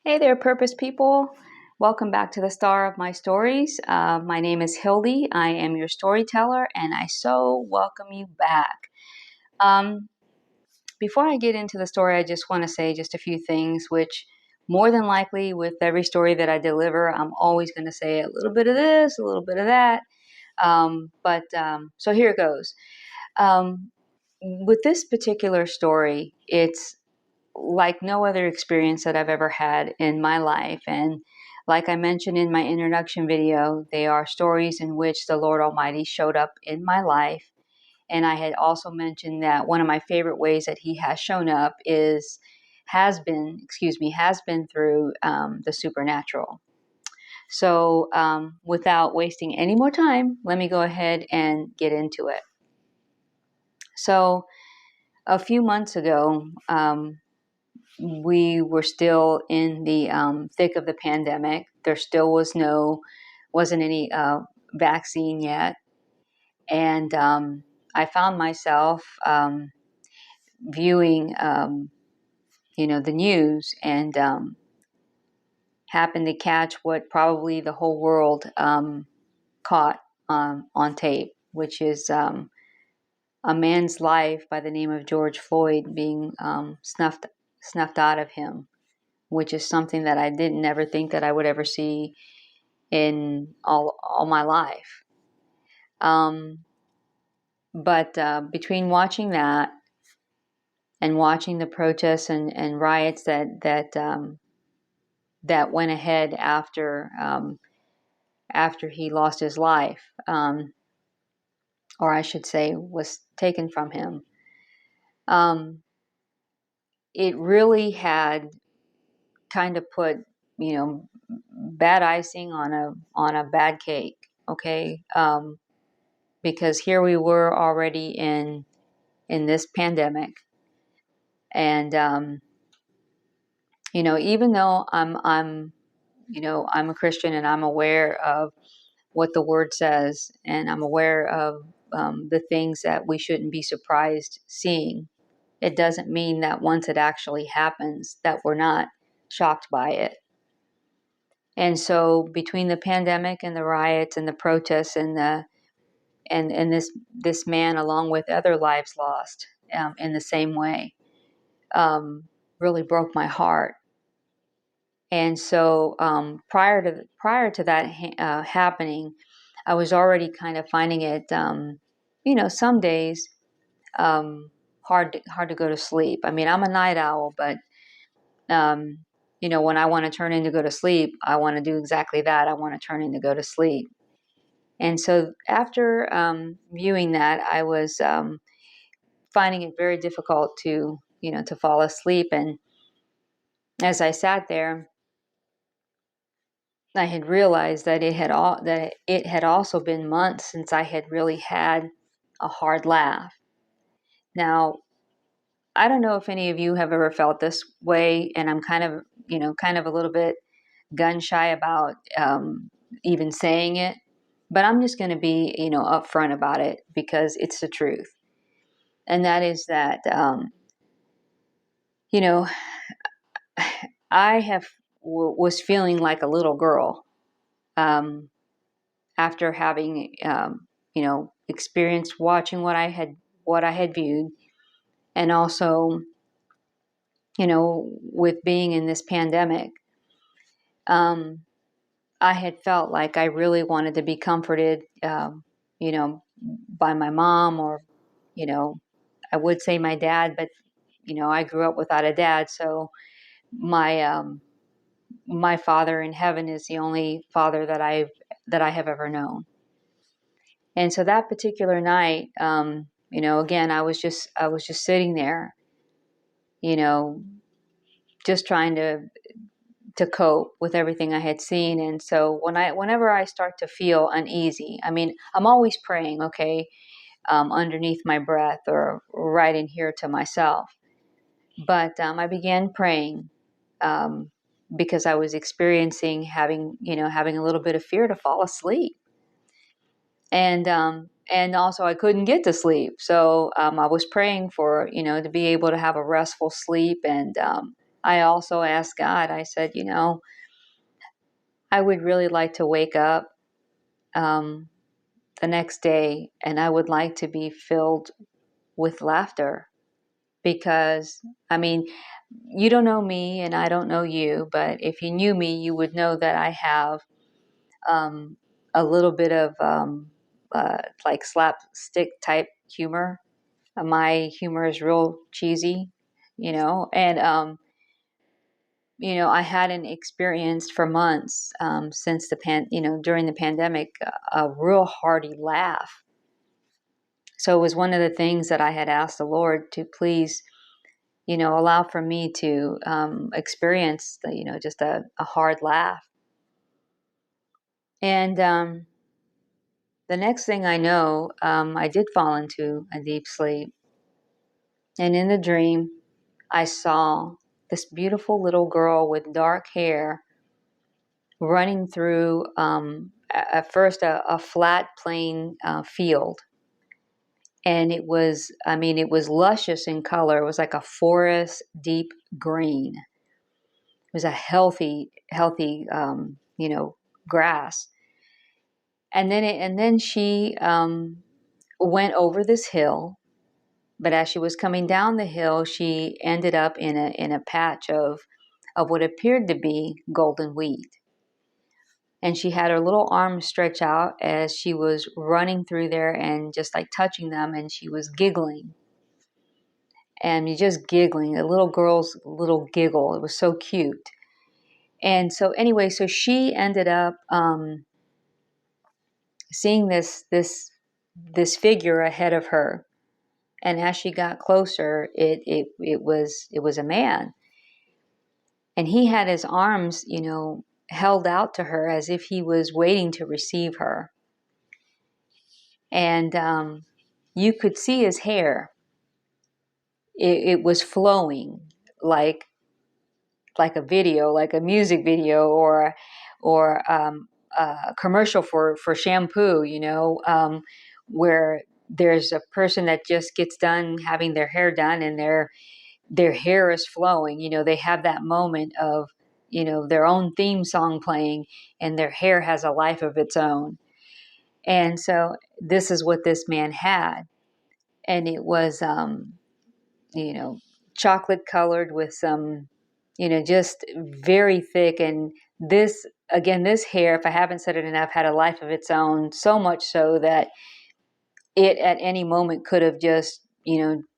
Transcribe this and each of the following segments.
Hey there, purpose people. Welcome back to the Star of My Stories. My name is Hildy. I am your storyteller, and I so welcome you back. Before I get into the story, I just want to say just a few things, which more than likely with every story that I deliver, I'm always going to say a little bit of this, a little bit of that. So here it goes. With this particular story, it's like no other experience that I've ever had in my life. And like I mentioned in my introduction video, they are stories in which the Lord Almighty showed up in my life. And I had also mentioned that one of my favorite ways that He has shown up has been through the supernatural. So without wasting any more time, let me go ahead and get into it. So a few months ago, we were still in the thick of the pandemic. There still wasn't any vaccine yet. And I found myself viewing, the news and happened to catch what probably the whole world caught on tape, which is a man's life by the name of George Floyd being snuffed out of him, which is something that I didn't ever think that I would ever see in all my life. But between watching that and watching the protests and riots that went ahead after he lost his life, or I should say was taken from him, it really had kind of put, bad icing on a bad cake. Okay. Because here we were already in this pandemic, and even though I'm a Christian and I'm aware of what the Word says, and I'm aware of the things that we shouldn't be surprised seeing, it doesn't mean that once it actually happens that we're not shocked by it. And so between the pandemic and the riots and the protests and this man, along with other lives lost in the same way, really broke my heart. And so prior to that happening, I was already kind of finding it, some days hard to go to sleep. I mean, I'm a night owl, but when I want to turn in to go to sleep, I want to do exactly that. I want to turn in to go to sleep. And so after viewing that, I was finding it very difficult to fall asleep. And as I sat there, I had realized that it had also been months since I had really had a hard laugh. Now, I don't know if any of you have ever felt this way, and I'm kind of a little bit gun shy about even saying it, but I'm just going to be, upfront about it because it's the truth. And that is that, I was feeling like a little girl after having, experienced watching what I had viewed, and also, with being in this pandemic. I had felt like I really wanted to be comforted, by my mom, or, I would say my dad, but, I grew up without a dad. So my father in heaven is the only father that I have ever known. And so that particular night, again, I was just sitting there, just trying to cope with everything I had seen. And so whenever I start to feel uneasy, I mean, I'm always praying, okay, underneath my breath or right in here to myself. But I began praying because I was experiencing having a little bit of fear to fall asleep. And also I couldn't get to sleep. So I was praying for, to be able to have a restful sleep. And I also asked God, I said, I would really like to wake up um, the next day and I would like to be filled with laughter because, I mean, you don't know me and I don't know you, but if you knew me, you would know that I have um, a little bit of like slapstick type humor. My humor is real cheesy, and I hadn't experienced for months since during the pandemic, a real hearty laugh. So it was one of the things that I had asked the Lord to please, allow for me to experience, just a hard laugh. And the next thing I know, I did fall into a deep sleep. And in the dream, I saw this beautiful little girl with dark hair running through, at first, a flat, plain field. And it was luscious in color. It was like a forest deep green. It was a healthy, grass. And then she went over this hill. But as she was coming down the hill, she ended up in a patch of what appeared to be golden wheat. And she had her little arms stretch out as she was running through there and just like touching them, and she was giggling. And just giggling, a little girl's little giggle. It was so cute. And so anyway, so she ended up seeing this figure ahead of her. And as she got closer, it was a man. And he had his arms, held out to her as if he was waiting to receive her. And you could see his hair. It was flowing like a video, like a music video, or a commercial for shampoo. Where there's a person that just gets done having their hair done, and their hair is flowing. They have that moment of their own theme song playing, and their hair has a life of its own. And so this is what this man had, and it was you know chocolate colored with some just very thick. And this hair, if I haven't said it enough, had a life of its own, so much so that it at any moment could have just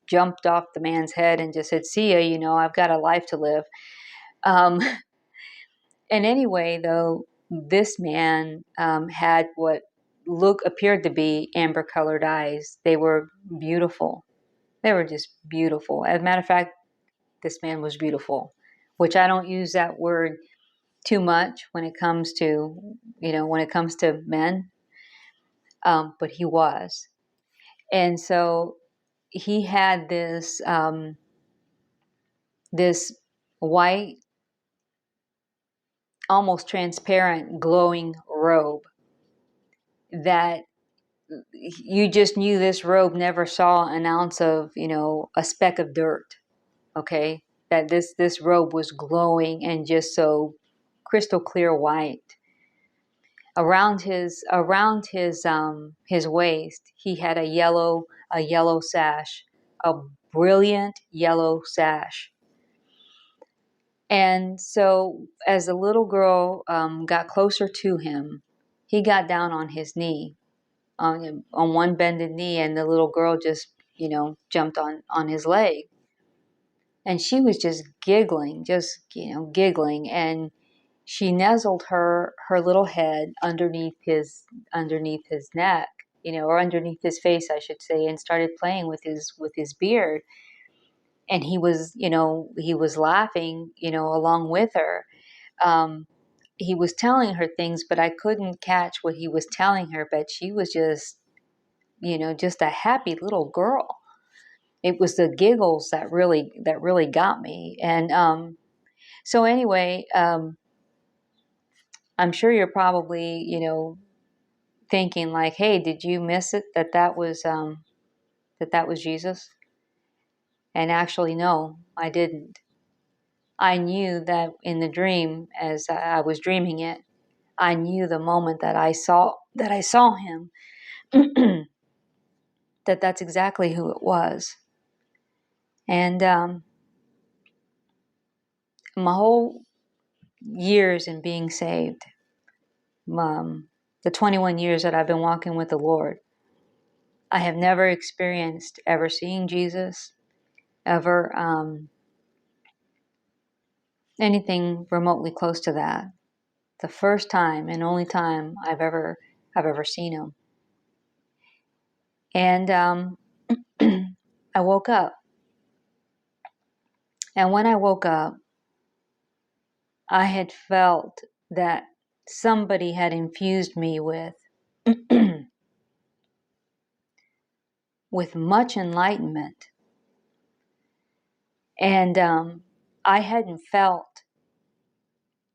jumped off the man's head and just said, see ya, I've got a life to live. um, and anyway, though, this man had what appeared to be amber colored eyes. They were beautiful. They were just beautiful. As a matter of fact, this man was beautiful, which I don't use that word too much when it comes to men, but he was. And so he had this white, almost transparent, glowing robe that you just knew this robe never saw an ounce of, a speck of dirt. Okay, that this robe was glowing and just so crystal clear white. Around his waist, he had a yellow sash, a brilliant yellow sash. And so, as the little girl got closer to him, he got down on his knee, on one bended knee, and the little girl just, jumped on his leg. And she was just giggling, and she nuzzled her little head underneath his neck, or underneath his face, I should say, and started playing with his beard. And he was laughing, along with her. He was telling her things, but I couldn't catch what he was telling her. But she was just a happy little girl. It was the giggles that really got me. And so anyway, I'm sure you're probably thinking like, "Hey, did you miss it? That was Jesus?" And actually, no, I didn't. I knew that in the dream, as I was dreaming it, I knew the moment that I saw him, that that's exactly who it was. And my whole years in being saved, the 21 years that I've been walking with the Lord, I have never experienced ever seeing Jesus, ever anything remotely close to that. The first time and only time I've ever seen him. And I woke up. And when I woke up, I had felt that somebody had infused me with with much enlightenment. And I hadn't felt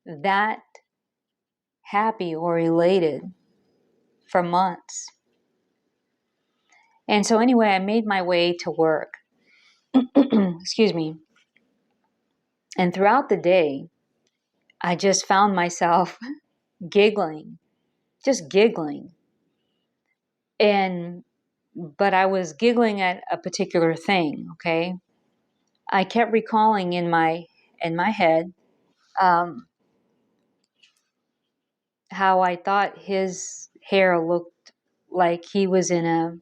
that happy or elated for months. And so anyway, I made my way to work. Excuse me. And throughout the day, I just found myself giggling, just giggling. But I was giggling at a particular thing, okay? I kept recalling in my head how I thought his hair looked like he was in a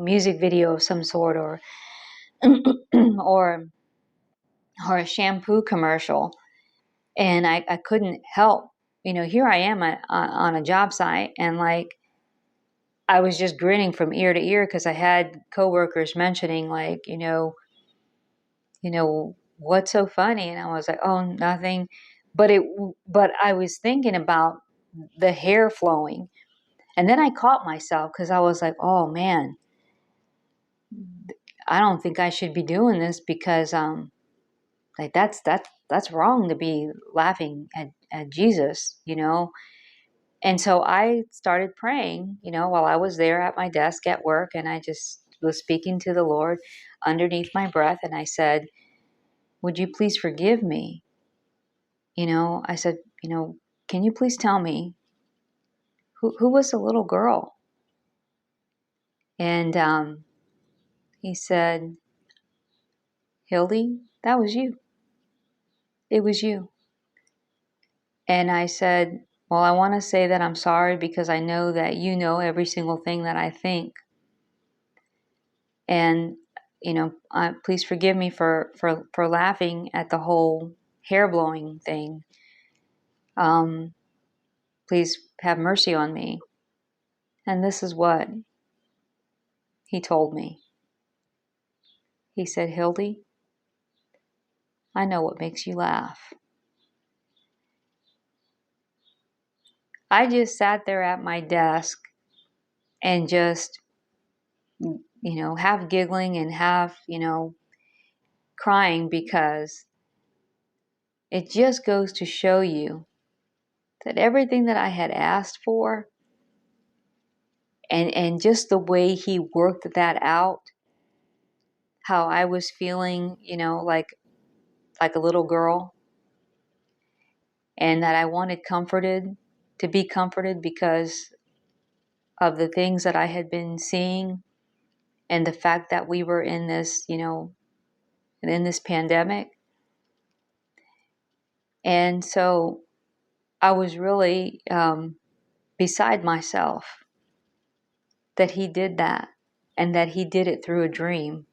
music video of some sort, or or a shampoo commercial. And I couldn't help, here I am on a job site, and like I was just grinning from ear to ear because I had coworkers mentioning, like, what's so funny? And I was like, oh, nothing. But I was thinking about the hair flowing. And then I caught myself because I was like, oh man, I don't think I should be doing this, because like that's wrong to be laughing at Jesus, And so I started praying, while I was there at my desk at work, and I just was speaking to the Lord underneath my breath, and I said, would you please forgive me? I said, can you please tell me who was the little girl? And he said, Hildy, that was you. It was you. And I said, well, I want to say that I'm sorry, because I know that you know every single thing that I think. And, please forgive me for laughing at the whole hair blowing thing. Please have mercy on me. And this is what he told me. He said, Hildy, I know what makes you laugh. I just sat there at my desk and just, half giggling and half, crying, because it just goes to show you that everything that I had asked for, and just the way he worked that out, how I was feeling, like a little girl, and that I wanted to be comforted because of the things that I had been seeing, and the fact that we were in this, in this pandemic. And so I was really beside myself that he did that, and that he did it through a dream.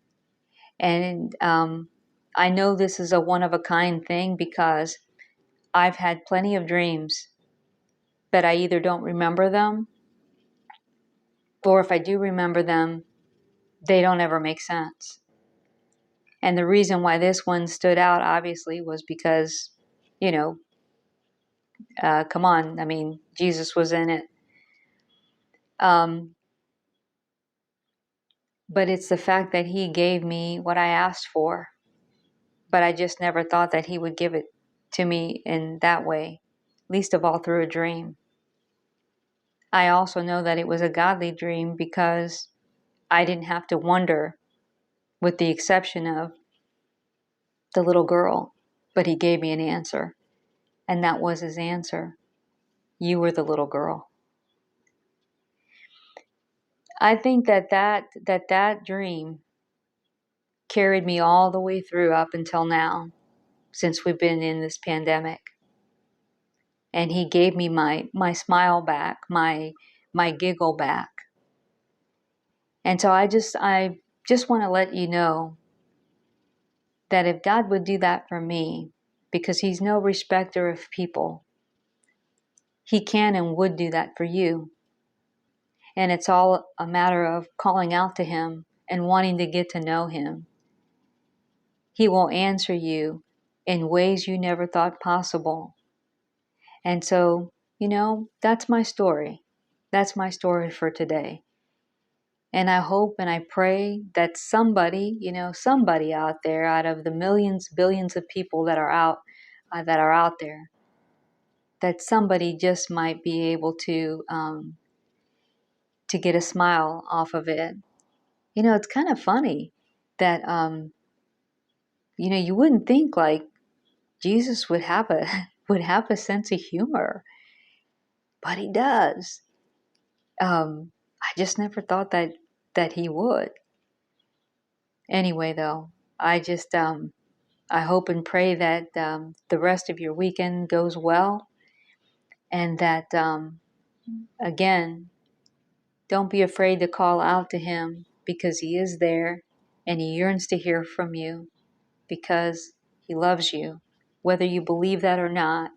And I know this is a one-of-a-kind thing, because I've had plenty of dreams, but I either don't remember them, or if I do remember them, they don't ever make sense. And the reason why this one stood out, obviously, was because, come on, I mean, Jesus was in it. But it's the fact that he gave me what I asked for, but I just never thought that he would give it to me in that way, least of all through a dream. I also know that it was a godly dream, because I didn't have to wonder, with the exception of the little girl. But he gave me an answer. And that was his answer. You were the little girl. I think that dream carried me all the way through up until now, since we've been in this pandemic. And he gave me my smile back, my giggle back. And so I just want to let you know that if God would do that for me, because he's no respecter of people, he can and would do that for you. And it's all a matter of calling out to him and wanting to get to know him. He will answer you in ways you never thought possible. And so, that's my story. That's my story for today. And I hope and I pray that somebody, somebody out there, out of the millions, billions of people that are out there, that somebody just might be able to get a smile off of it. It's kind of funny that you wouldn't think like Jesus would have a would have a sense of humor, but he does. I just never thought that he would. Anyway, though, I just I hope and pray that the rest of your weekend goes well, and that again, don't be afraid to call out to him, because he is there and he yearns to hear from you, because he loves you. Whether you believe that or not,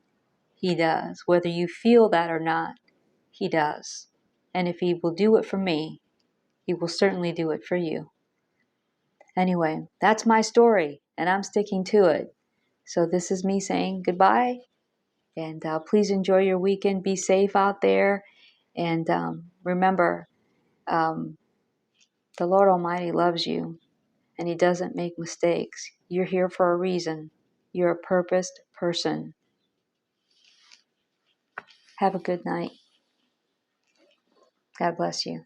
he does. Whether you feel that or not, he does. And if he will do it for me, he will certainly do it for you. Anyway, that's my story, and I'm sticking to it. So this is me saying goodbye, and please enjoy your weekend. Be safe out there, and remember, the Lord Almighty loves you, and he doesn't make mistakes. You're here for a reason. You're a purposed person. Have a good night. God bless you.